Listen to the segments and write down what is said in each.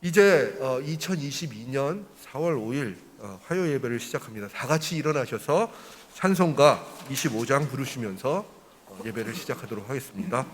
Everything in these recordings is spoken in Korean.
이제 2022년 4월 5일 화요 예배를 시작합니다. 다 같이 일어나셔서 찬송가 25장 부르시면서 예배를 시작하도록 하겠습니다.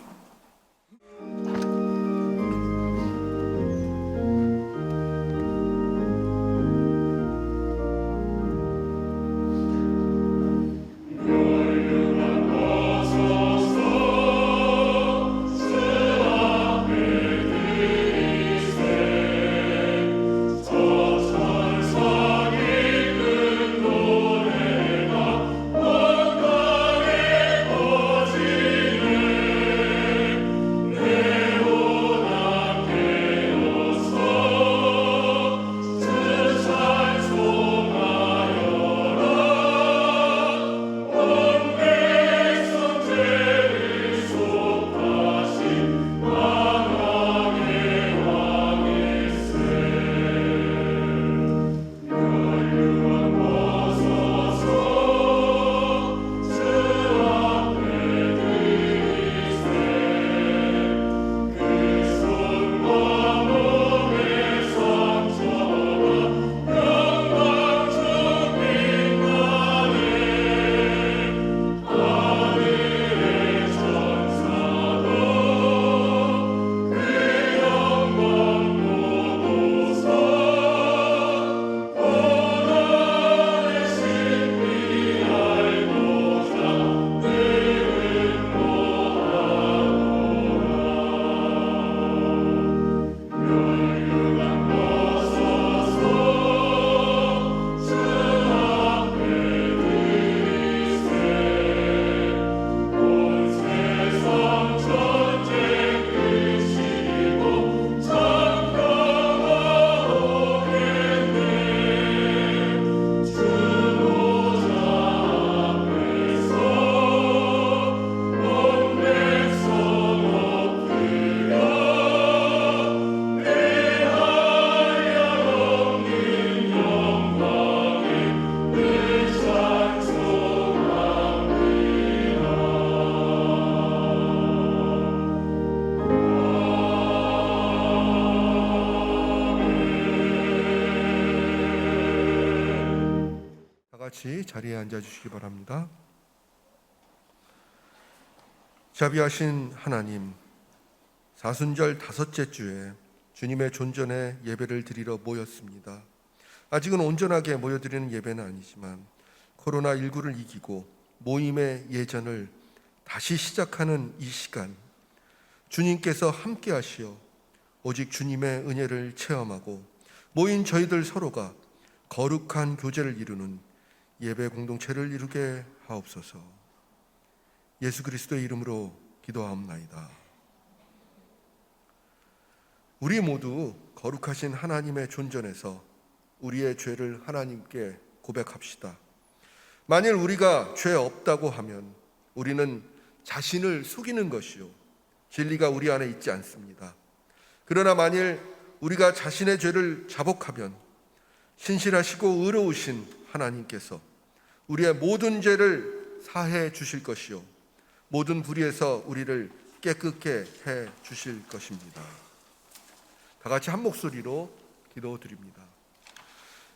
같이 자리에 앉아 주시기 바랍니다. 자비하신 하나님, 사순절 다섯째 주에 주님의 존전에 예배를 드리러 모였습니다. 아직은 온전하게 모여드리는 예배는 아니지만 코로나19를 이기고 모임의 예전을 다시 시작하는 이 시간, 주님께서 함께 하시어 오직 주님의 은혜를 체험하고 모인 저희들 서로가 거룩한 교제를 이루는 예배 공동체를 이루게 하옵소서. 예수 그리스도의 이름으로 기도하옵나이다. 우리 모두 거룩하신 하나님의 존전에서 우리의 죄를 하나님께 고백합시다. 만일 우리가 죄 없다고 하면 우리는 자신을 속이는 것이요 진리가 우리 안에 있지 않습니다. 그러나 만일 우리가 자신의 죄를 자복하면 신실하시고 의로우신 하나님께서 우리의 모든 죄를 사해 주실 것이요 모든 불의에서 우리를 깨끗게 해 주실 것입니다. 다 같이 한 목소리로 기도드립니다.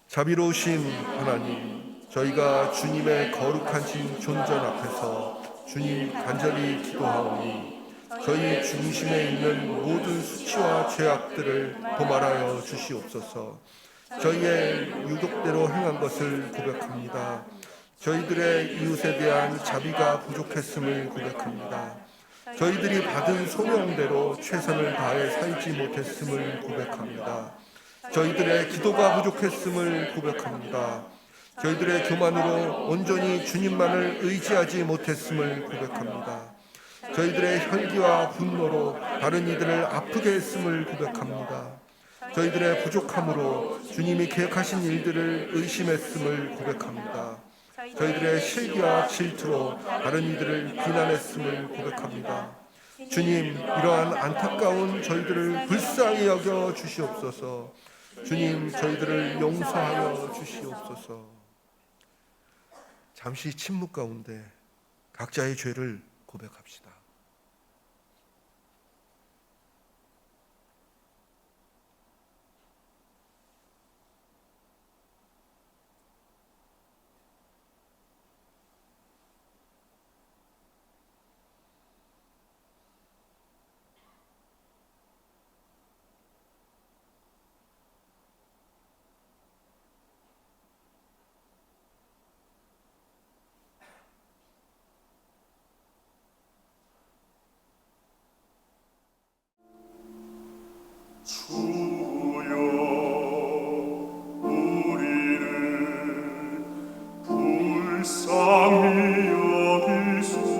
자비로우신 하나님, 저희가 주님의 거룩한 존전 앞에서 주님 간절히 기도하오니 저희 중심에 있는 모든 수치와 죄악들을 도말하여 주시옵소서. 저희의 유독대로 행한 것을 고백합니다. 저희들의 이웃에 대한 자비가 부족했음을 고백합니다. 저희들이 받은 소명대로 최선을 다해 살지 못했음을 고백합니다. 저희들의 기도가 부족했음을 고백합니다. 저희들의 교만으로 온전히 주님만을 의지하지 못했음을 고백합니다. 저희들의 혈기와 분노로 다른 이들을 아프게 했음을 고백합니다. 저희들의 부족함으로 주님이 계획하신 일들을 의심했음을 고백합니다. 저희들의 실기와 질투로 다른 이들을 비난했음을 고백합니다. 주님, 이러한 안타까운 저희들을 불쌍히 여겨 주시옵소서. 주님, 저희들을 용서하여 주시옵소서. 잠시 침묵 가운데 각자의 죄를 고백합시다. 주여 우리를 불쌍히 여기소서.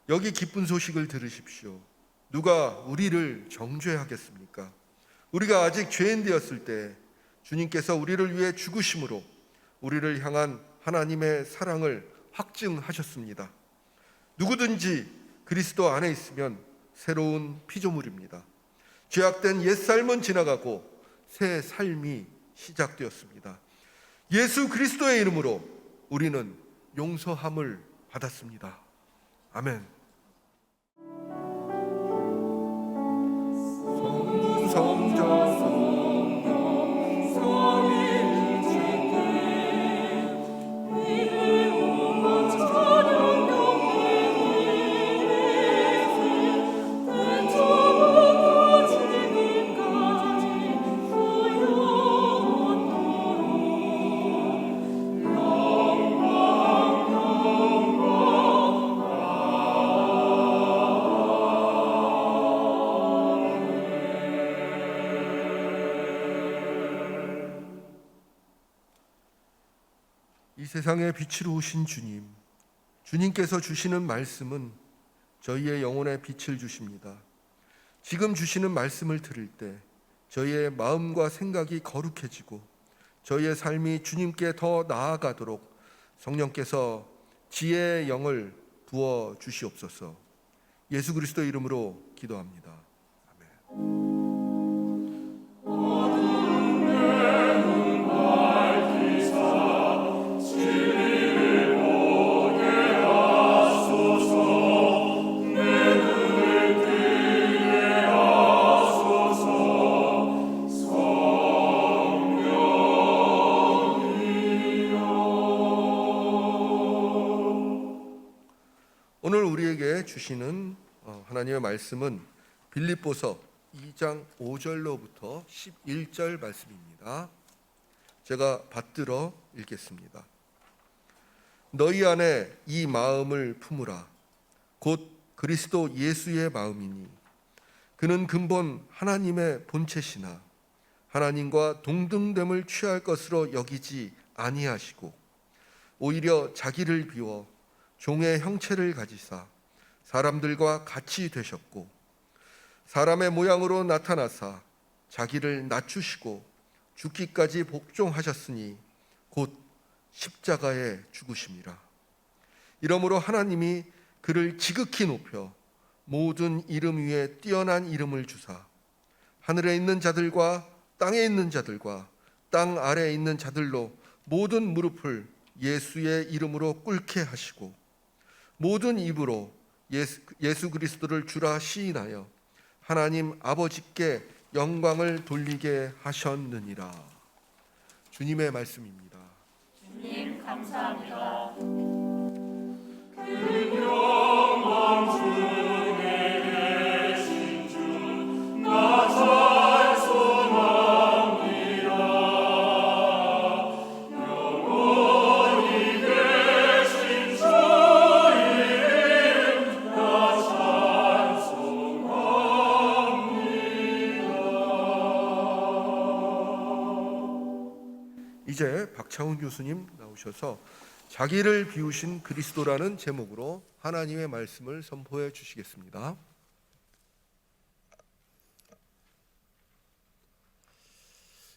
여기 기쁜 소식을 들으십시오. 누가 우리를 정죄하겠습니까? 우리가 아직 죄인 되었을 때 주님께서 우리를 위해 죽으심으로 우리를 향한 하나님의 사랑을 확증하셨습니다. 누구든지 그리스도 안에 있으면 새로운 피조물입니다. 죄악된 옛삶은 지나가고 새 삶이 시작되었습니다. 예수 그리스도의 이름으로 우리는 용서함을 받았습니다. 아멘. 이 세상의 빛으로 오신 주님, 주님께서 주시는 말씀은 저희의 영혼에 빛을 주십니다. 지금 주시는 말씀을 들을 때 저희의 마음과 생각이 거룩해지고 저희의 삶이 주님께 더 나아가도록 성령께서 지혜의 영을 부어 주시옵소서. 예수 그리스도 이름으로 기도합니다. 아멘. 오늘 우리에게 주시는 하나님의 말씀은 빌립보서 2장 5절로부터 11절 말씀입니다. 제가 받들어 읽겠습니다. 너희 안에 이 마음을 품으라. 곧 그리스도 예수의 마음이니 그는 근본 하나님의 본체시나 하나님과 동등됨을 취할 것으로 여기지 아니하시고 오히려 자기를 비워 종의 형체를 가지사 사람들과 같이 되셨고 사람의 모양으로 나타나사 자기를 낮추시고 죽기까지 복종하셨으니 곧 십자가에 죽으심이라. 이러므로 하나님이 그를 지극히 높여 모든 이름 위에 뛰어난 이름을 주사 하늘에 있는 자들과 땅에 있는 자들과 땅 아래에 있는 자들로 모든 무릎을 예수의 이름으로 꿇게 하시고 모든 입으로 예수 그리스도를 주라 시인하여 하나님 아버지께 영광을 돌리게 하셨느니라. 주님의 말씀입니다. 주님 감사합니다. 그 영광 중에 계신 주 나 잘 소망이라. 영원히 계신 주의 박창훈 교수님 나오셔서 자기를 비우신 그리스도라는 제목으로 하나님의 말씀을 선포해 주시겠습니다.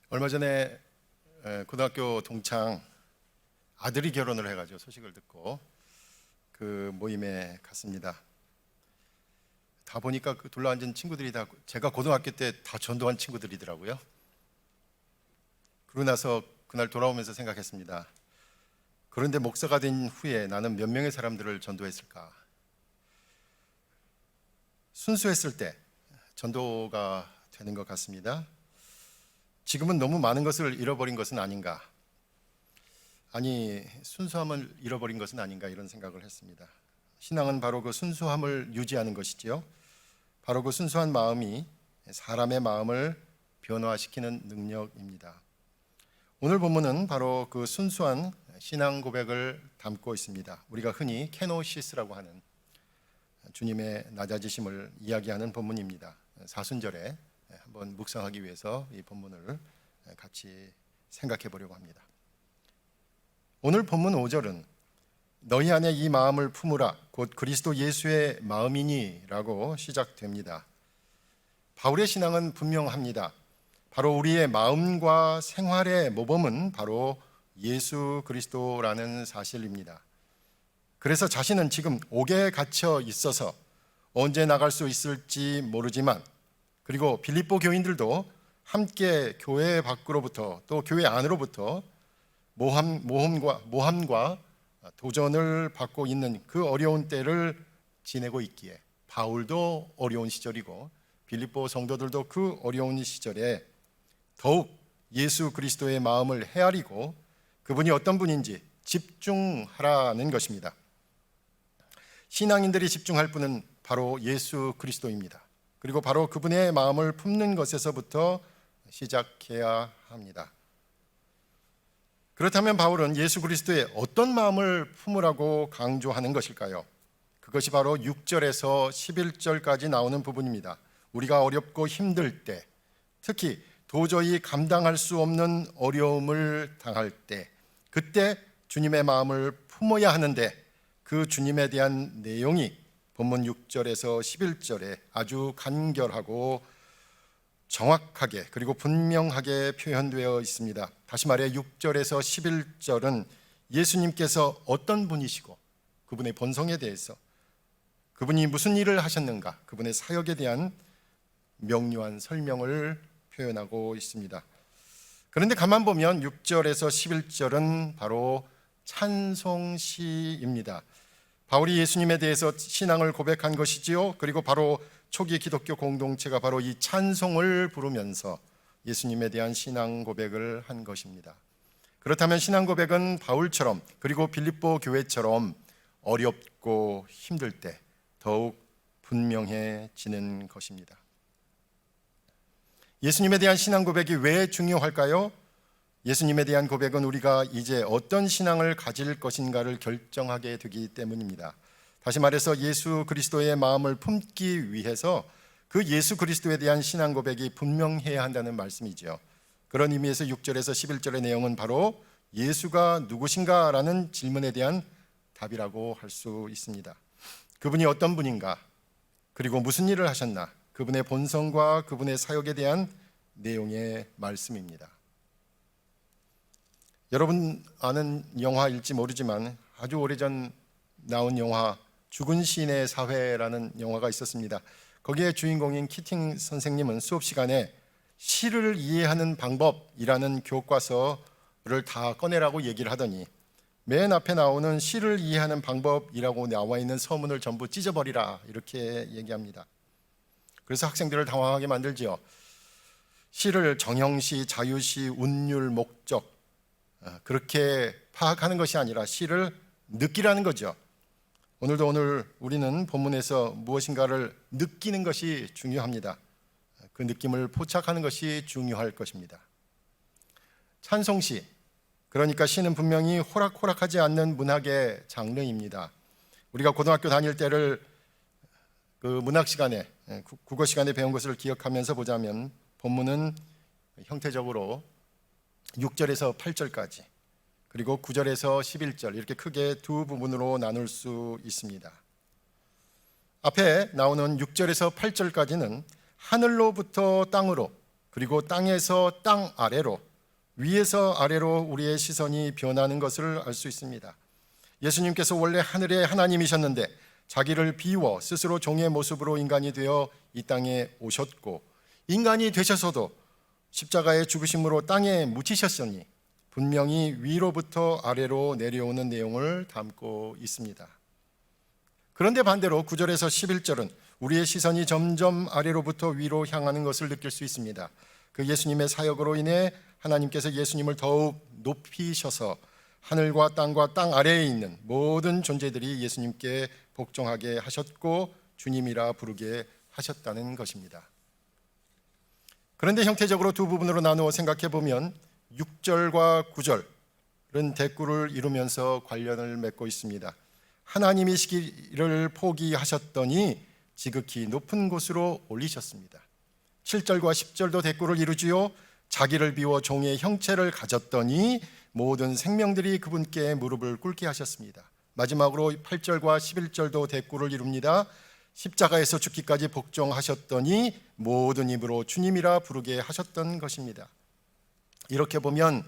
얼마 전에 고등학교 동창 아들이 결혼을 해가지고 소식을 듣고 그 모임에 갔습니다. 다 보니까 그 둘러앉은 친구들이 다 제가 고등학교 때 다 전도한 친구들이더라고요. 그러고 나서 그날 돌아오면서 생각했습니다. 그런데 목사가 된 후에 나는 몇 명의 사람들을 전도했을까? 순수했을 때 전도가 되는 것 같습니다. 지금은 너무 많은 것을 잃어버린 것은 아닌가? 아니, 순수함을 잃어버린 것은 아닌가? 이런 생각을 했습니다. 신앙은 바로 그 순수함을 유지하는 것이지요. 바로 그 순수한 마음이 사람의 마음을 변화시키는 능력입니다. 오늘 본문은 바로 그 순수한 신앙 고백을 담고 있습니다. 우리가 흔히 케노시스라고 하는 주님의 낮아지심을 이야기하는 본문입니다. 사순절에 한번 묵상하기 위해서 이 본문을 같이 생각해 보려고 합니다. 오늘 본문 5절은 너희 안에 이 마음을 품으라 곧 그리스도 예수의 마음이니 라고 시작됩니다. 바울의 신앙은 분명합니다. 바로 우리의 마음과 생활의 모범은 바로 예수 그리스도라는 사실입니다. 그래서 자신은 지금 옥에 갇혀 있어서 언제 나갈 수 있을지 모르지만, 그리고 빌립보 교인들도 함께 교회 밖으로부터 또 교회 안으로부터 모함과 도전을 받고 있는 그 어려운 때를 지내고 있기에 바울도 어려운 시절이고 빌립보 성도들도 그 어려운 시절에 더욱 예수 그리스도의 마음을 헤아리고 그분이 어떤 분인지 집중하라는 것입니다. 신앙인들이 집중할 분은 바로 예수 그리스도입니다. 그리고 바로 그분의 마음을 품는 것에서부터 시작해야 합니다. 그렇다면 바울은 예수 그리스도의 어떤 마음을 품으라고 강조하는 것일까요? 그것이 바로 6절에서 11절까지 나오는 부분입니다. 우리가 어렵고 힘들 때, 특히 도저히 감당할 수 없는 어려움을 당할 때, 그때 주님의 마음을 품어야 하는데 그 주님에 대한 내용이 본문 6절에서 11절에 아주 간결하고 정확하게 그리고 분명하게 표현되어 있습니다. 다시 말해 6절에서 11절은 예수님께서 어떤 분이시고 그분의 본성에 대해서, 그분이 무슨 일을 하셨는가, 그분의 사역에 대한 명료한 설명을 표현하고 있습니다. 그런데 가만 보면 6절에서 11절은 바로 찬송시입니다. 바울이 예수님에 대해서 신앙을 고백한 것이지요. 그리고 바로 초기 기독교 공동체가 바로 이 찬송을 부르면서 예수님에 대한 신앙 고백을 한 것입니다. 그렇다면 신앙 고백은 바울처럼 그리고 빌립보 교회처럼 어렵고 힘들 때 더욱 분명해지는 것입니다. 예수님에 대한 신앙 고백이 왜 중요할까요? 예수님에 대한 고백은 우리가 이제 어떤 신앙을 가질 것인가를 결정하게 되기 때문입니다. 다시 말해서 예수 그리스도의 마음을 품기 위해서 그 예수 그리스도에 대한 신앙 고백이 분명해야 한다는 말씀이죠. 그런 의미에서 6절에서 11절의 내용은 바로 예수가 누구신가라는 질문에 대한 답이라고 할 수 있습니다. 그분이 어떤 분인가, 그리고 무슨 일을 하셨나, 그분의 본성과 그분의 사역에 대한 내용의 말씀입니다. 여러분 아는 영화일지 모르지만 아주 오래전 나온 영화 죽은 시인의 사회라는 영화가 있었습니다. 거기에 주인공인 키팅 선생님은 수업 시간에 시를 이해하는 방법이라는 교과서를 다 꺼내라고 얘기를 하더니 맨 앞에 나오는 시를 이해하는 방법이라고 나와 있는 서문을 전부 찢어버리라 이렇게 얘기합니다. 그래서 학생들을 당황하게 만들지요. 시를 정형시, 자유시, 운율, 목적 그렇게 파악하는 것이 아니라 시를 느끼라는 거죠. 오늘 우리는 본문에서 무엇인가를 느끼는 것이 중요합니다. 그 느낌을 포착하는 것이 중요할 것입니다. 찬송시, 그러니까 시는 분명히 호락호락하지 않는 문학의 장르입니다. 우리가 고등학교 다닐 때를 그 문학 시간에, 국어 시간에 배운 것을 기억하면서 보자면 본문은 형태적으로 6절에서 8절까지 그리고 9절에서 11절 이렇게 크게 두 부분으로 나눌 수 있습니다. 앞에 나오는 6절에서 8절까지는 하늘로부터 땅으로, 그리고 땅에서 땅 아래로, 위에서 아래로 우리의 시선이 변하는 것을 알 수 있습니다. 예수님께서 원래 하늘의 하나님이셨는데 자기를 비워 스스로 종의 모습으로 인간이 되어 이 땅에 오셨고, 인간이 되셔서도 십자가의 죽으심으로 땅에 묻히셨으니 분명히 위로부터 아래로 내려오는 내용을 담고 있습니다. 그런데 반대로 9절에서 11절은 우리의 시선이 점점 아래로부터 위로 향하는 것을 느낄 수 있습니다. 그 예수님의 사역으로 인해 하나님께서 예수님을 더욱 높이셔서 하늘과 땅 아래에 있는 모든 존재들이 예수님께 복종하게 하셨고 주님이라 부르게 하셨다는 것입니다. 그런데 형태적으로 두 부분으로 나누어 생각해 보면 6절과 9절은 대꾸를 이루면서 관련을 맺고 있습니다. 하나님이시기를 포기하셨더니 지극히 높은 곳으로 올리셨습니다. 7절과 10절도 대꾸를 이루지요. 자기를 비워 종의 형체를 가졌더니 모든 생명들이 그분께 무릎을 꿇게 하셨습니다. 마지막으로 8절과 11절도 대꾸를 이룹니다. 십자가에서 죽기까지 복종하셨더니 모든 입으로 주님이라 부르게 하셨던 것입니다. 이렇게 보면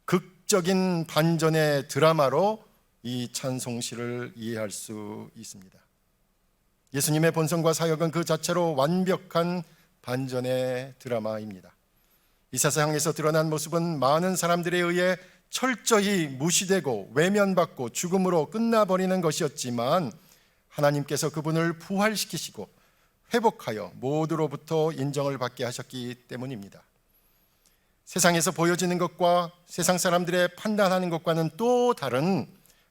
극적인 반전의 드라마로 이 찬송시를 이해할 수 있습니다. 예수님의 본성과 사역은 그 자체로 완벽한 반전의 드라마입니다. 이 세상에서 드러난 모습은 많은 사람들에 의해 철저히 무시되고 외면받고 죽음으로 끝나버리는 것이었지만 하나님께서 그분을 부활시키시고 회복하여 모두로부터 인정을 받게 하셨기 때문입니다. 세상에서 보여지는 것과 세상 사람들의 판단하는 것과는 또 다른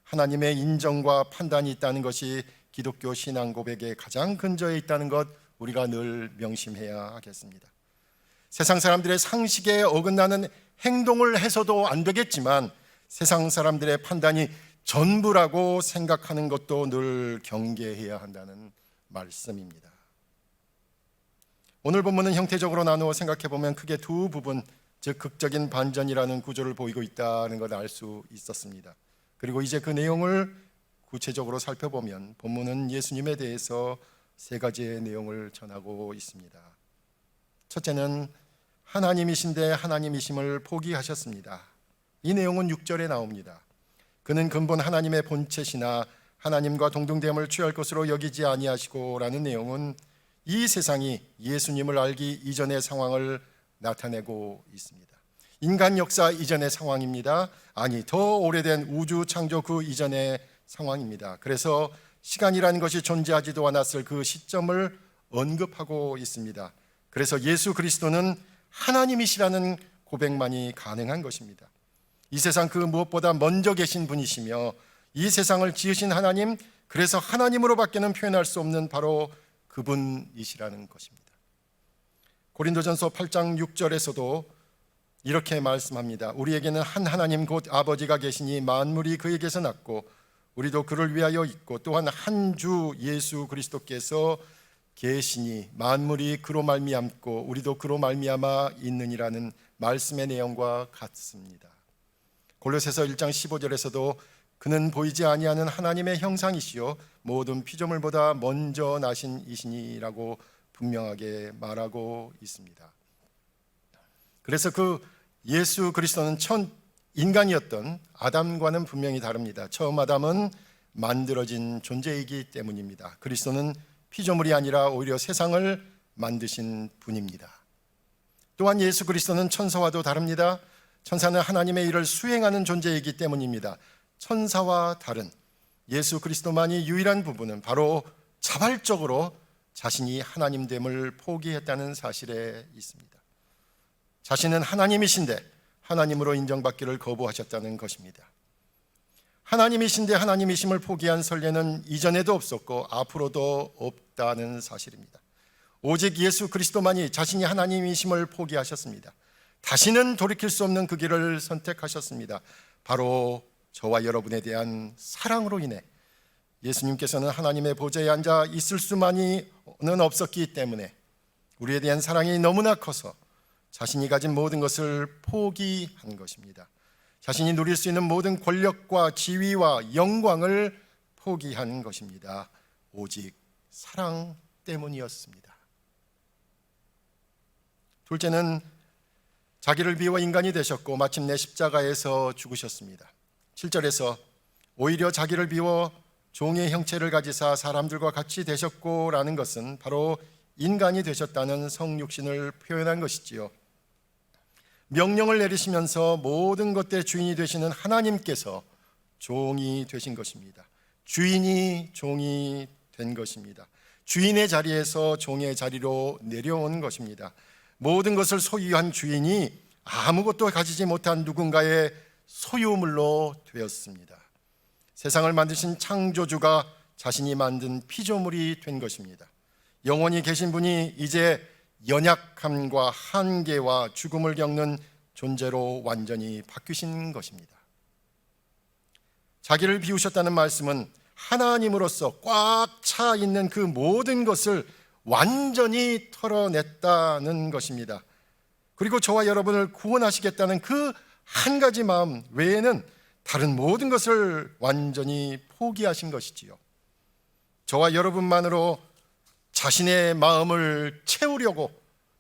하나님의 인정과 판단이 있다는 것이 기독교 신앙 고백의 가장 근저에 있다는 것, 우리가 늘 명심해야 하겠습니다. 세상 사람들의 상식에 어긋나는 행동을 해서도 안 되겠지만 세상 사람들의 판단이 전부라고 생각하는 것도 늘 경계해야 한다는 말씀입니다. 오늘 본문은 형태적으로 나누어 생각해 보면 크게 두 부분, 즉 극적인 반전이라는 구조를 보이고 있다는 걸 알 수 있었습니다. 그리고 이제 그 내용을 구체적으로 살펴보면 본문은 예수님에 대해서 세 가지의 내용을 전하고 있습니다. 첫째는 하나님이신데 하나님이심을 포기하셨습니다. 이 내용은 6절에 나옵니다. 그는 근본 하나님의 본체시나 하나님과 동등됨을 취할 것으로 여기지 아니하시고 라는 내용은 이 세상이 예수님을 알기 이전의 상황을 나타내고 있습니다. 인간 역사 이전의 상황입니다. 아니, 더 오래된 우주 창조 그 이전의 상황입니다. 그래서 시간이라는 것이 존재하지도 않았을 그 시점을 언급하고 있습니다. 그래서 예수 그리스도는 하나님이시라는 고백만이 가능한 것입니다. 이 세상 그 무엇보다 먼저 계신 분이시며 이 세상을 지으신 하나님, 그래서 하나님으로밖에는 표현할 수 없는 바로 그분이시라는 것입니다. 고린도전서 8장 6절에서도 이렇게 말씀합니다. 우리에게는 한 하나님 곧 아버지가 계시니 만물이 그에게서 났고 우리도 그를 위하여 있고 또한 한 주 예수 그리스도께서 계시니 만물이 그로 말미암고 우리도 그로 말미암아 있느니라는 말씀의 내용과 같습니다. 골로새서 1장 15절에서도 그는 보이지 아니하는 하나님의 형상이시요 모든 피조물보다 먼저 나신 이시니라고 분명하게 말하고 있습니다. 그래서 그 예수 그리스도는 첫 인간이었던 아담과는 분명히 다릅니다. 처음 아담은 만들어진 존재이기 때문입니다. 그리스도는 피조물이 아니라 오히려 세상을 만드신 분입니다. 또한 예수 그리스도는 천사와도 다릅니다. 천사는 하나님의 일을 수행하는 존재이기 때문입니다. 천사와 다른 예수 그리스도만이 유일한 부분은 바로 자발적으로 자신이 하나님됨을 포기했다는 사실에 있습니다. 자신은 하나님이신데 하나님으로 인정받기를 거부하셨다는 것입니다. 하나님이신데 하나님이심을 포기한 선례는 이전에도 없었고 앞으로도 없다는 사실입니다. 오직 예수 그리스도만이 자신이 하나님이심을 포기하셨습니다. 다시는 돌이킬 수 없는 그 길을 선택하셨습니다. 바로 저와 여러분에 대한 사랑으로 인해 예수님께서는 하나님의 보좌에 앉아 있을 수만은 없었기 때문에 우리에 대한 사랑이 너무나 커서 자신이 가진 모든 것을 포기한 것입니다. 자신이 누릴 수 있는 모든 권력과 지위와 영광을 포기한 것입니다. 오직 사랑 때문이었습니다. 둘째는 자기를 비워 인간이 되셨고 마침내 십자가에서 죽으셨습니다. 7절에서 오히려 자기를 비워 종의 형체를 가지사 사람들과 같이 되셨고 라는 것은 바로 인간이 되셨다는 성육신을 표현한 것이지요. 명령을 내리시면서 모든 것들의 주인이 되시는 하나님께서 종이 되신 것입니다. 주인이 종이 된 것입니다. 주인의 자리에서 종의 자리로 내려온 것입니다. 모든 것을 소유한 주인이 아무것도 가지지 못한 누군가의 소유물로 되었습니다. 세상을 만드신 창조주가 자신이 만든 피조물이 된 것입니다. 영원히 계신 분이 이제 연약함과 한계와 죽음을 겪는 존재로 완전히 바뀌신 것입니다. 자기를 비우셨다는 말씀은 하나님으로서 꽉 차 있는 그 모든 것을 완전히 털어냈다는 것입니다. 그리고 저와 여러분을 구원하시겠다는 그 한 가지 마음 외에는 다른 모든 것을 완전히 포기하신 것이지요. 저와 여러분만으로 자신의 마음을 채우려고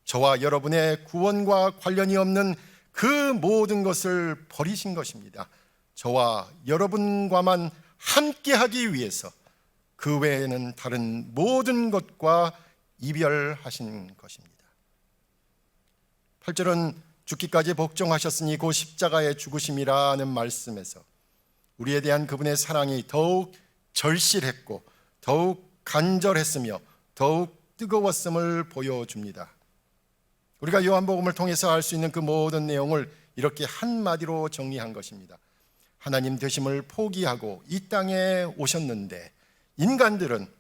저와 여러분의 구원과 관련이 없는 그 모든 것을 버리신 것입니다. 저와 여러분과만 함께하기 위해서 그 외에는 다른 모든 것과 이별하신 것입니다. 8절은 죽기까지 복종하셨으니 곧 십자가의 죽으심이라는 말씀에서 우리에 대한 그분의 사랑이 더욱 절실했고 더욱 간절했으며 더욱 뜨거웠음을 보여줍니다. 우리가 요한복음을 통해서 알 수 있는 그 모든 내용을 이렇게 한마디로 정리한 것입니다. 하나님 되심을 포기하고 이 땅에 오셨는데 인간들은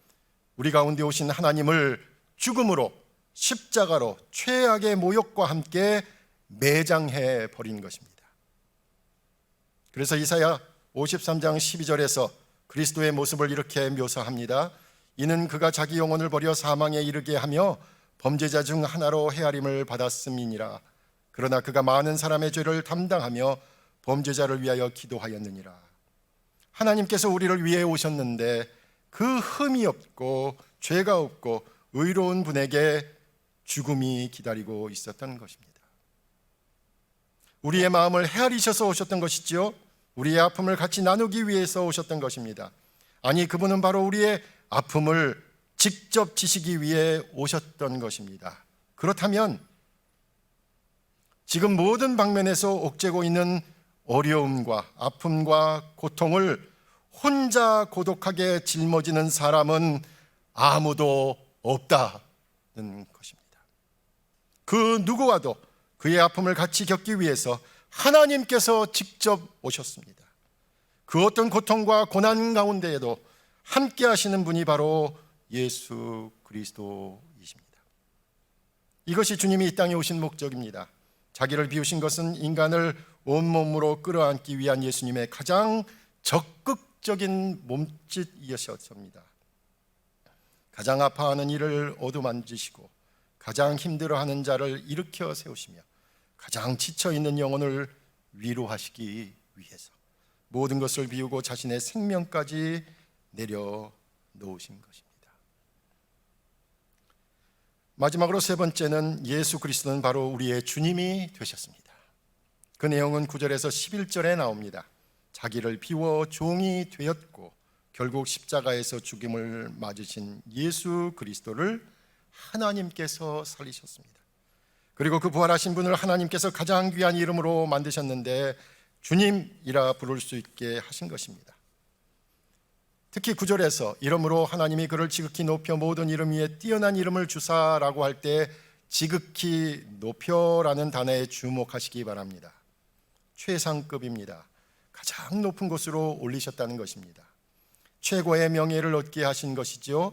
우리 가운데 오신 하나님을 죽음으로 십자가로 최악의 모욕과 함께 매장해 버린 것입니다. 그래서 이사야 53장 12절에서 그리스도의 모습을 이렇게 묘사합니다. 이는 그가 자기 영혼을 버려 사망에 이르게 하며 범죄자 중 하나로 헤아림을 받았음이니라. 그러나 그가 많은 사람의 죄를 담당하며 범죄자를 위하여 기도하였느니라. 하나님께서 우리를 위해 오셨는데 그 흠이 없고 죄가 없고 의로운 분에게 죽음이 기다리고 있었던 것입니다. 우리의 마음을 헤아리셔서 오셨던 것이지요. 우리의 아픔을 같이 나누기 위해서 오셨던 것입니다. 아니, 그분은 바로 우리의 아픔을 직접 지시기 위해 오셨던 것입니다. 그렇다면 지금 모든 방면에서 옥죄고 있는 어려움과 아픔과 고통을 혼자 고독하게 짊어지는 사람은 아무도 없다는 것입니다. 그 누구와도 그의 아픔을 같이 겪기 위해서 하나님께서 직접 오셨습니다. 그 어떤 고통과 고난 가운데에도 함께 하시는 분이 바로 예수 그리스도이십니다. 이것이 주님이 이 땅에 오신 목적입니다. 자기를 비우신 것은 인간을 온몸으로 끌어안기 위한 예수님의 가장 적극적인 몸짓이었습니다. 가장 아파하는 이를 어루만지시고 가장 힘들어하는 자를 일으켜 세우시며 가장 지쳐있는 영혼을 위로하시기 위해서 모든 것을 비우고 자신의 생명까지 내려놓으신 것입니다. 마지막으로 세 번째는 예수 그리스도는 바로 우리의 주님이 되셨습니다. 그 내용은 9절에서 11절에 나옵니다. 자기를 비워 종이 되었고 결국 십자가에서 죽임을 맞으신 예수 그리스도를 하나님께서 살리셨습니다. 그리고 그 부활하신 분을 하나님께서 가장 귀한 이름으로 만드셨는데 주님이라 부를 수 있게 하신 것입니다. 특히 9절에서 이름으로 하나님이 그를 지극히 높여 모든 이름 위에 뛰어난 이름을 주사라고 할 때 지극히 높여라는 단어에 주목하시기 바랍니다. 최상급입니다. 가장 높은 곳으로 올리셨다는 것입니다. 최고의 명예를 얻게 하신 것이죠.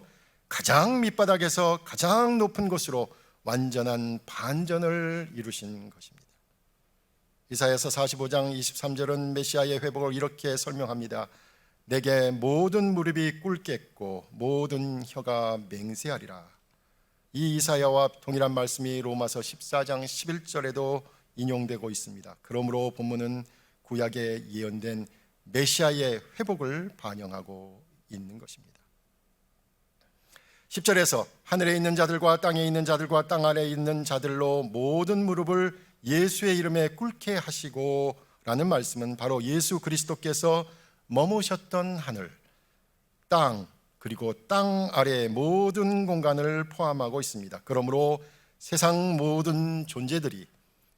가장 밑바닥에서 가장 높은 곳으로 완전한 반전을 이루신 것입니다. 이사야서 45장 23절은 메시아의 회복을 이렇게 설명합니다. 내게 모든 무릎이 꿇겠고 모든 혀가 맹세하리라. 이 이사야와 동일한 말씀이 로마서 14장 11절에도 인용되고 있습니다. 그러므로 본문은 구약에 예언된 메시아의 회복을 반영하고 있는 것입니다. 10절에서 하늘에 있는 자들과 땅에 있는 자들과 땅 아래에 있는 자들로 모든 무릎을 예수의 이름에 꿇게 하시고 라는 말씀은 바로 예수 그리스도께서 머무셨던 하늘, 땅, 그리고 땅 아래의 모든 공간을 포함하고 있습니다. 그러므로 세상 모든 존재들이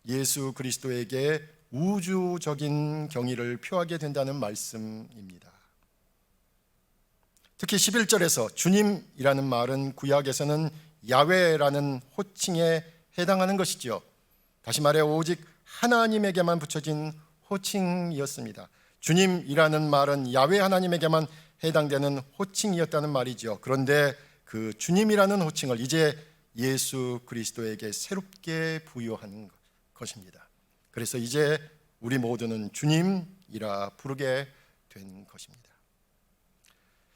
예수 그리스도에게 우주적인 경의를 표하게 된다는 말씀입니다. 특히 11절에서 주님이라는 말은 구약에서는 야훼라는 호칭에 해당하는 것이죠. 다시 말해 오직 하나님에게만 붙여진 호칭이었습니다. 주님이라는 말은 야훼 하나님에게만 해당되는 호칭이었다는 말이죠. 그런데 그 주님이라는 호칭을 이제 예수 그리스도에게 새롭게 부여하는 것입니다. 그래서 이제 우리 모두는 주님이라 부르게 된 것입니다.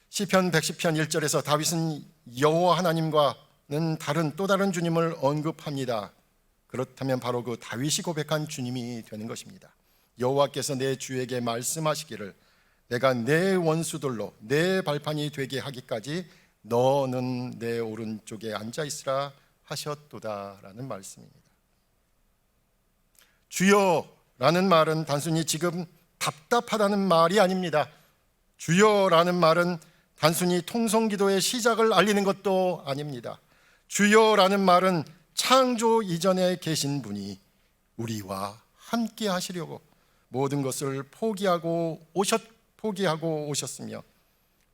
시편 110편 1절에서 다윗은 여호와 하나님과는 또 다른 주님을 언급합니다. 그렇다면 바로 그 다윗이 고백한 주님이 되는 것입니다. 여호와께서 내 주에게 말씀하시기를 내가 내 원수들로 내 발판이 되게 하기까지 너는 내 오른쪽에 앉아 있으라 하셨도다라는 말씀입니다. 주여라는 말은 단순히 지금 답답하다는 말이 아닙니다. 주여라는 말은 단순히 통성기도의 시작을 알리는 것도 아닙니다. 주여라는 말은 창조 이전에 계신 분이 우리와 함께 하시려고 모든 것을 포기하고 오셨으며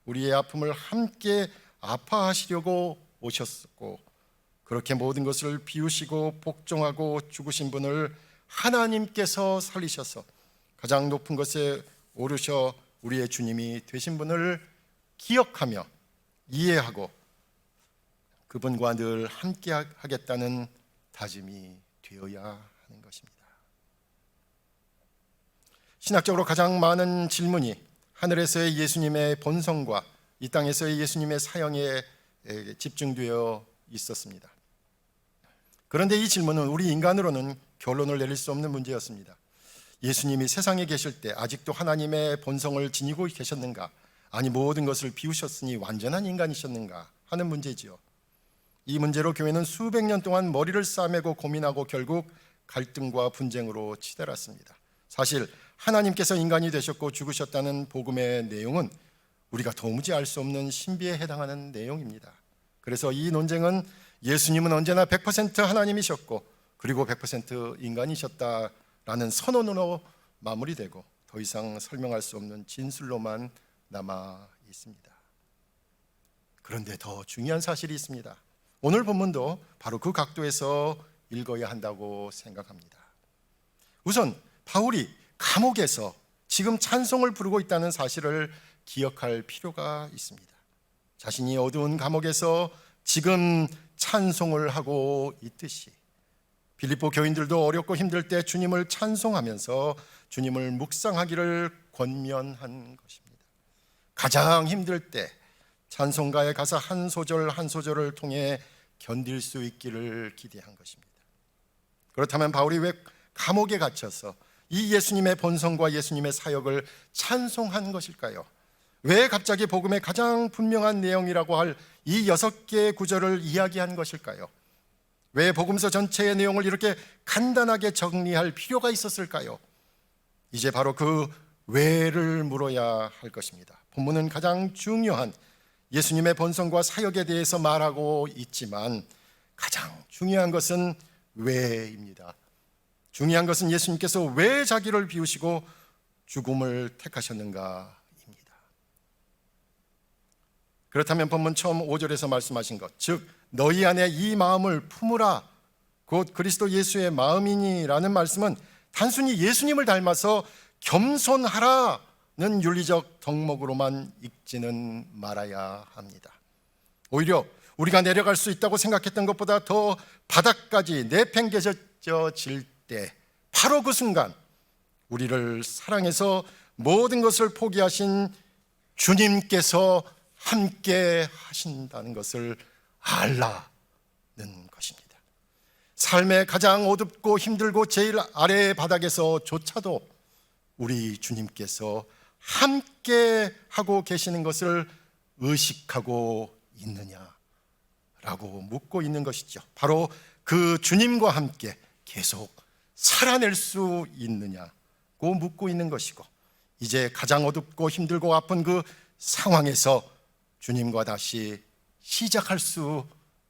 우리의 아픔을 함께 아파하시려고 오셨고 그렇게 모든 것을 비우시고 복종하고 죽으신 분을 하나님께서 살리셔서 가장 높은 것에 오르셔 우리의 주님이 되신 분을 기억하며 이해하고 그분과 늘 함께 하겠다는 다짐이 되어야 하는 것입니다. 신학적으로 가장 많은 질문이 하늘에서의 예수님의 본성과 이 땅에서의 예수님의 사형에 집중되어 있었습니다. 그런데 이 질문은 우리 인간으로는 결론을 내릴 수 없는 문제였습니다. 예수님이 세상에 계실 때 아직도 하나님의 본성을 지니고 계셨는가? 아니 모든 것을 비우셨으니 완전한 인간이셨는가 하는 문제지요. 이 문제로 교회는 수백 년 동안 머리를 싸매고 고민하고 결국 갈등과 분쟁으로 치달았습니다. 사실 하나님께서 인간이 되셨고 죽으셨다는 복음의 내용은 우리가 도무지 알 수 없는 신비에 해당하는 내용입니다. 그래서 이 논쟁은 예수님은 언제나 100% 하나님이셨고 그리고 100% 인간이셨다라는 선언으로 마무리되고 더 이상 설명할 수 없는 진술로만 남아 있습니다. 그런데 더 중요한 사실이 있습니다. 오늘 본문도 바로 그 각도에서 읽어야 한다고 생각합니다. 우선 바울이 감옥에서 지금 찬송을 부르고 있다는 사실을 기억할 필요가 있습니다. 자신이 어두운 감옥에서 지금 찬송을 하고 있듯이 빌립보 교인들도 어렵고 힘들 때 주님을 찬송하면서 주님을 묵상하기를 권면한 것입니다. 가장 힘들 때 찬송가의 가사 한 소절 한 소절을 통해 견딜 수 있기를 기대한 것입니다. 그렇다면 바울이 왜 감옥에 갇혀서 이 예수님의 본성과 예수님의 사역을 찬송한 것일까요? 왜 갑자기 복음의 가장 분명한 내용이라고 할 이 6개의 구절을 이야기한 것일까요? 왜 복음서 전체의 내용을 이렇게 간단하게 정리할 필요가 있었을까요? 이제 바로 그 왜를 물어야 할 것입니다. 본문은 가장 중요한 예수님의 본성과 사역에 대해서 말하고 있지만 가장 중요한 것은 왜입니다. 중요한 것은 예수님께서 왜 자기를 비우시고 죽음을 택하셨는가입니다. 그렇다면 본문 처음 5절에서 말씀하신 것, 즉 너희 안에 이 마음을 품으라 곧 그리스도 예수의 마음이니라는 말씀은 단순히 예수님을 닮아서 겸손하라는 윤리적 덕목으로만 읽지는 말아야 합니다. 오히려 우리가 내려갈 수 있다고 생각했던 것보다 더 바닥까지 내팽개쳐질 때 바로 그 순간 우리를 사랑해서 모든 것을 포기하신 주님께서 함께 하신다는 것을 알라는 것입니다. 삶의 가장 어둡고 힘들고 제일 아래의 바닥에서조차도 우리 주님께서 함께 하고 계시는 것을 의식하고 있느냐라고 묻고 있는 것이죠. 바로 그 주님과 함께 계속 살아낼 수 있느냐고 묻고 있는 것이고, 이제 가장 어둡고 힘들고 아픈 그 상황에서 주님과 다시 시작할 수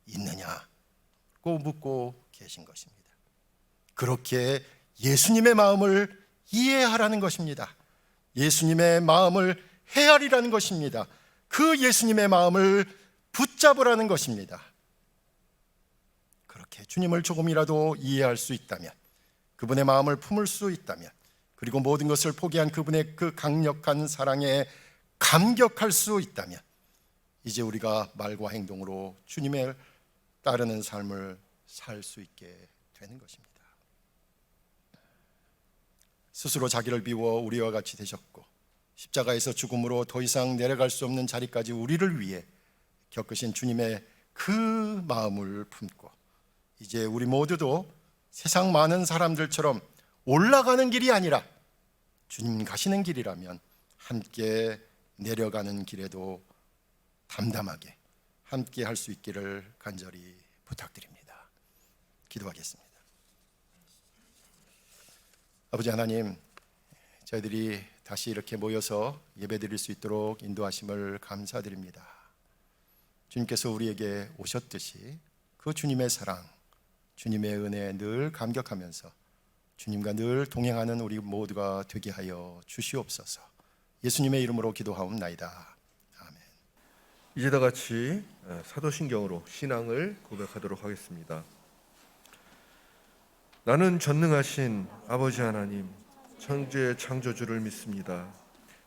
있느냐고 묻고 계신 것입니다. 그렇게 예수님의 마음을 이해하라는 것입니다. 예수님의 마음을 헤아리라는 것입니다. 그 예수님의 마음을 붙잡으라는 것입니다. 그렇게 주님을 조금이라도 이해할 수 있다면, 그분의 마음을 품을 수 있다면, 그리고 모든 것을 포기한 그분의 그 강력한 사랑에 감격할 수 있다면, 이제 우리가 말과 행동으로 주님을 따르는 삶을 살 수 있게 되는 것입니다. 스스로 자기를 비워 우리와 같이 되셨고, 십자가에서 죽음으로 더 이상 내려갈 수 없는 자리까지 우리를 위해 겪으신 주님의 그 마음을 품고, 이제 우리 모두도 세상 많은 사람들처럼 올라가는 길이 아니라 주님 가시는 길이라면 함께 내려가는 길에도 담담하게 함께 할 수 있기를 간절히 부탁드립니다. 기도하겠습니다. 아버지 하나님, 저희들이 다시 이렇게 모여서 예배드릴 수 있도록 인도하심을 감사드립니다. 주님께서 우리에게 오셨듯이 그 주님의 사랑, 주님의 은혜에 늘 감격하면서 주님과 늘 동행하는 우리 모두가 되게 하여 주시옵소서. 예수님의 이름으로 기도하옵나이다. 아멘. 이제 다 같이 사도신경으로 신앙을 고백하도록 하겠습니다. 나는 전능하신 아버지 하나님, 천지의 창조주를 믿습니다.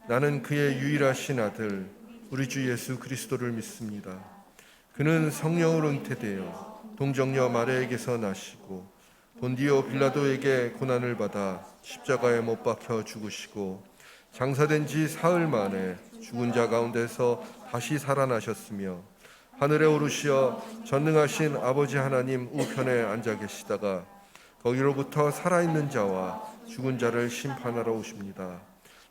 나는 그의 유일하신 아들 우리 주 예수 그리스도를 믿습니다. 그는 성령으로 잉태되어 동정녀 마리아에게서 나시고 본디오 빌라도에게 고난을 받아 십자가에 못 박혀 죽으시고 장사된 지 사흘 만에 죽은 자 가운데서 다시 살아나셨으며 하늘에 오르시어 전능하신 아버지 하나님 우편에 앉아 계시다가 거기로부터 살아있는 자와 죽은 자를 심판하러 오십니다.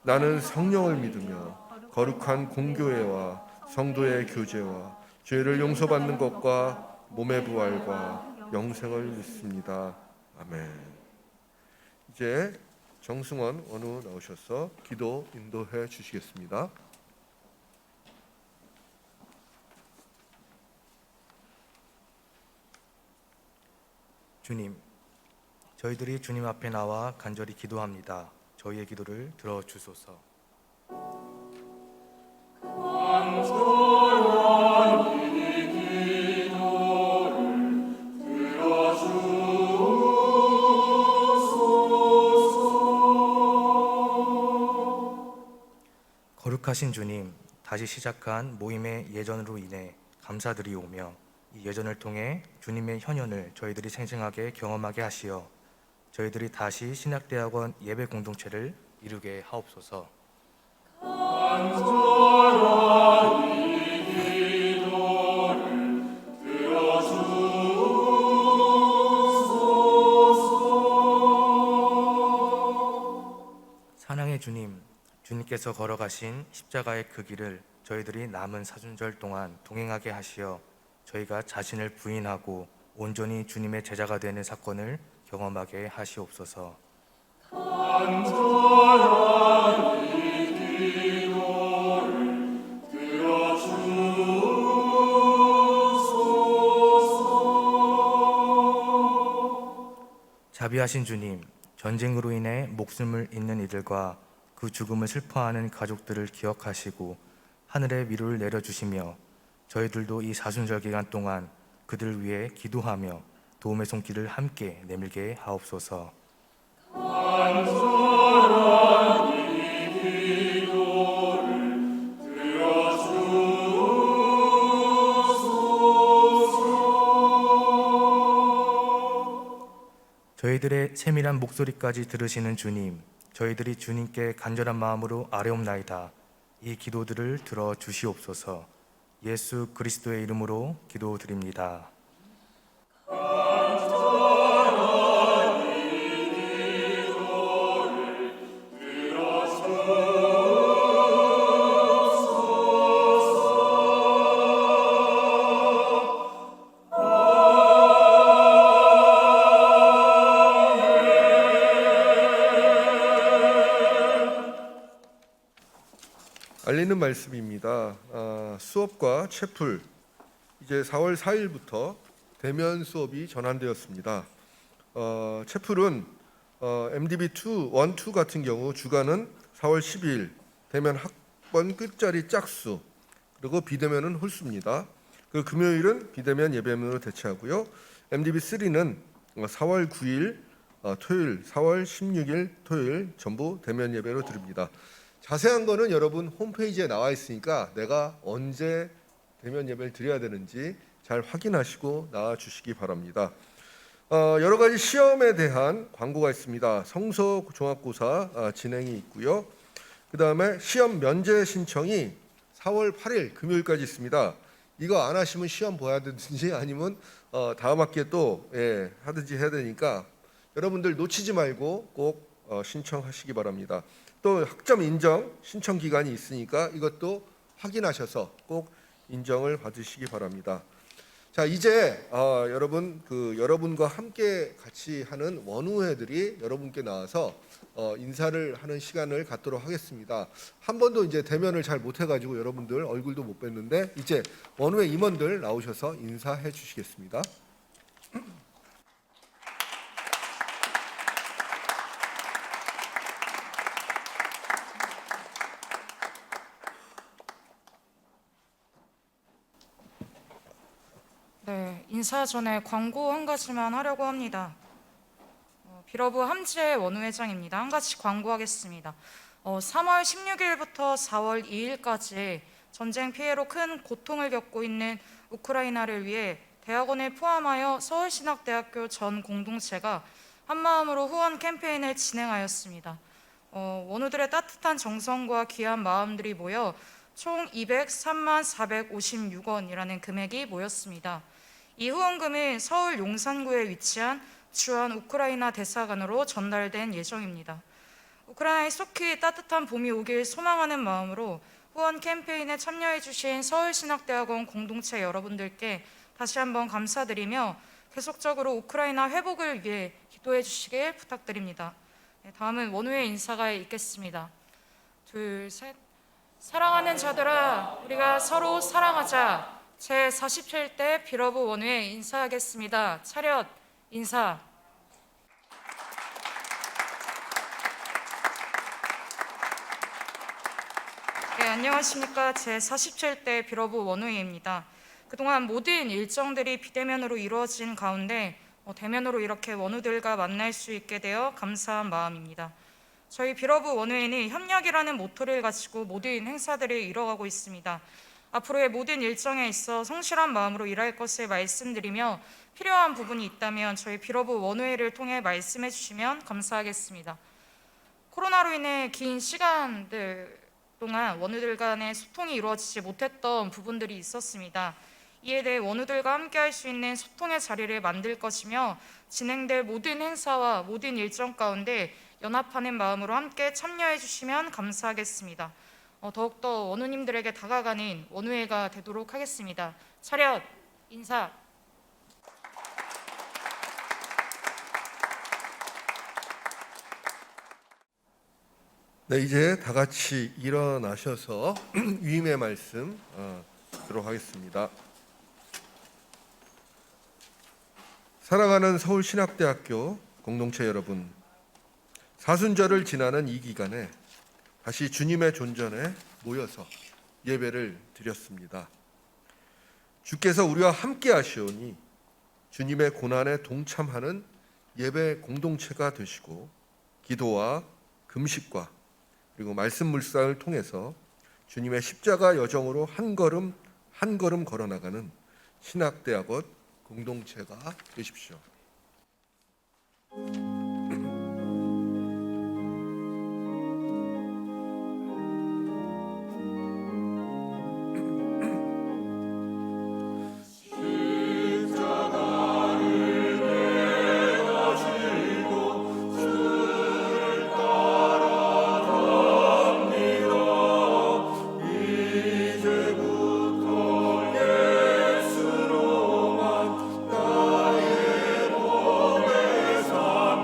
나는 성령을 믿으며 거룩한 공교회와 성도의 교제와 죄를 용서받는 것과 몸의 부활과 영생을 믿습니다. 아멘. 이제 정승원 원우 나오셔서 기도 인도해 주시겠습니다. 주님, 저희들이 주님 앞에 나와 간절히 기도합니다. 저희의 기도를 들어주소서. 거룩하신 주님, 다시 시작한 모임의 예전으로 인해 감사드리오며 이 예전을 통해 주님의 현현을 저희들이 생생하게 경험하게 하시어 저희들이 다시 신학대학원 예배 공동체를 이루게 하옵소서. 사랑의 주님, 주님께서 걸어가신 십자가의 그 길을 저희들이 남은 사순절 동안 동행하게 하시어 저희가 자신을 부인하고 온전히 주님의 제자가 되는 사건을 경험하게 하시옵소서. 자비하신 주님, 전쟁으로 인해 목숨을 잃는 이들과 그 죽음을 슬퍼하는 가족들을 기억하시고 하늘의 위로를 내려주시며 저희들도 이 사순절 기간 동안 그들을 위해 기도하며 도움의 손길을 함께 내밀게 하옵소서. 저희들의 세밀한 목소리까지 들으시는 주님, 저희들이 주님께 간절한 마음으로 아뢰옵나이다. 이 기도들을 들어주시옵소서. 예수 그리스도의 이름으로 기도드립니다. 말씀입니다. 수업과 채플 이제 4월 4일부터 대면 수업이 전환되었습니다. 채플은 MDB 1, 2 같은 경우 주간은 4월 12일 대면 학번 끝자리 짝수 그리고 비대면은 홀수입니다. 그 금요일은 비대면 예배문으로 대체하고요. MDB 3는 4월 9일 토요일, 4월 16일 토요일 전부 대면 예배로 드립니다. 자세한 거는 여러분 홈페이지에 나와 있으니까 내가 언제 대면 예배를 드려야 되는지 잘 확인하시고 나와 주시기 바랍니다. 여러 가지 시험에 대한 광고가 있습니다. 성서 종합고사 진행이 있고요. 그 다음에 시험 면제 신청이 4월 8일 금요일까지 있습니다. 이거 안 하시면 시험 봐야 되든지 아니면 다음 학기에 또 하든지 해야 되니까 여러분들 놓치지 말고 꼭 신청하시기 바랍니다. 또 학점 인정 신청 기간이 있으니까 이것도 확인하셔서 꼭 인정을 받으시기 바랍니다. 자, 이제 여러분 여러분과 함께 같이 하는 원우회들이 여러분께 나와서 인사를 하는 시간을 갖도록 하겠습니다. 한 번도 이제 대면을 잘 못해가지고 여러분들 얼굴도 못 뵀는데 이제 원우회 임원들 나오셔서 인사해 주시겠습니다. 네, 인사 전에 광고 한 가지만 하려고 합니다. 비러브 함지의 원우회장입니다. 한 가지 광고하겠습니다. 3월 16일부터 4월 2일까지 전쟁 피해로 큰 고통을 겪고 있는 우크라이나를 위해 대학원을 포함하여 서울신학대학교 전 공동체가 한마음으로 후원 캠페인을 진행하였습니다. 원우들의 따뜻한 정성과 귀한 마음들이 모여 총 203만 456원이라는 금액이 모였습니다. 이 후원금은 서울 용산구에 위치한 주한 우크라이나 대사관으로 전달된 예정입니다. 우크라이나에 속히 따뜻한 봄이 오길 소망하는 마음으로 후원 캠페인에 참여해 주신 서울신학대학원 공동체 여러분들께 다시 한번 감사드리며 계속적으로 우크라이나 회복을 위해 기도해 주시길 부탁드립니다. 다음은 원우의 인사가 있겠습니다. 둘, 셋. 사랑하는 자들아, 우리가 서로 사랑하자. 제47대 비러브 원우회 인사하겠습니다. 차렷, 인사. 네, 안녕하십니까. 제47대 비러브 원우회입니다. 그동안 모든 일정들이 비대면으로 이루어진 가운데 대면으로 이렇게 원우들과 만날 수 있게 되어 감사한 마음입니다. 저희 비러브 원우회는 협력이라는 모토를 가지고 모든 행사들을 이뤄가고 있습니다. 앞으로의 모든 일정에 있어 성실한 마음으로 일할 것을 말씀드리며 필요한 부분이 있다면 저희 비러브 원우회를 통해 말씀해 주시면 감사하겠습니다. 코로나로 인해 긴 시간들 동안 원우들 간의 소통이 이루어지지 못했던 부분들이 있었습니다. 이에 대해 원우들과 함께 할 수 있는 소통의 자리를 만들 것이며 진행될 모든 행사와 모든 일정 가운데 연합하는 마음으로 함께 참여해 주시면 감사하겠습니다. 더욱더 원우님들에게 다가가는 원우회가 되도록 하겠습니다. 차렷, 인사. 네, 이제 다 같이 일어나셔서 위임의 말씀 듣도록 하겠습니다. 사랑하는 서울신학대학교 공동체 여러분, 사순절을 지나는 이 기간에 다시 주님의 존전에 모여서 예배를 드렸습니다. 주께서 우리와 함께 하시오니 주님의 고난에 동참하는 예배 공동체가 되시고 기도와 금식과 그리고 말씀 묵상을 통해서 주님의 십자가 여정으로 한 걸음 한 걸음 걸어나가는 신학대학원 공동체가 되십시오. 예수로만 나의 몸에 산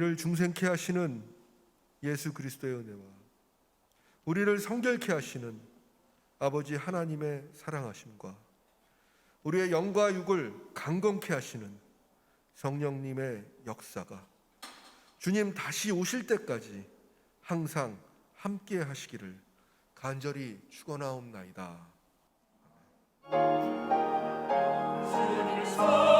우리를 중생케 하시는 예수 그리스도의 은혜와 우리를 성결케 하시는 아버지 하나님의 사랑하심과 우리의 영과 육을 강건케 하시는 성령님의 역사가 주님 다시 오실 때까지 항상 함께 하시기를 간절히 축원하옵나이다. 주님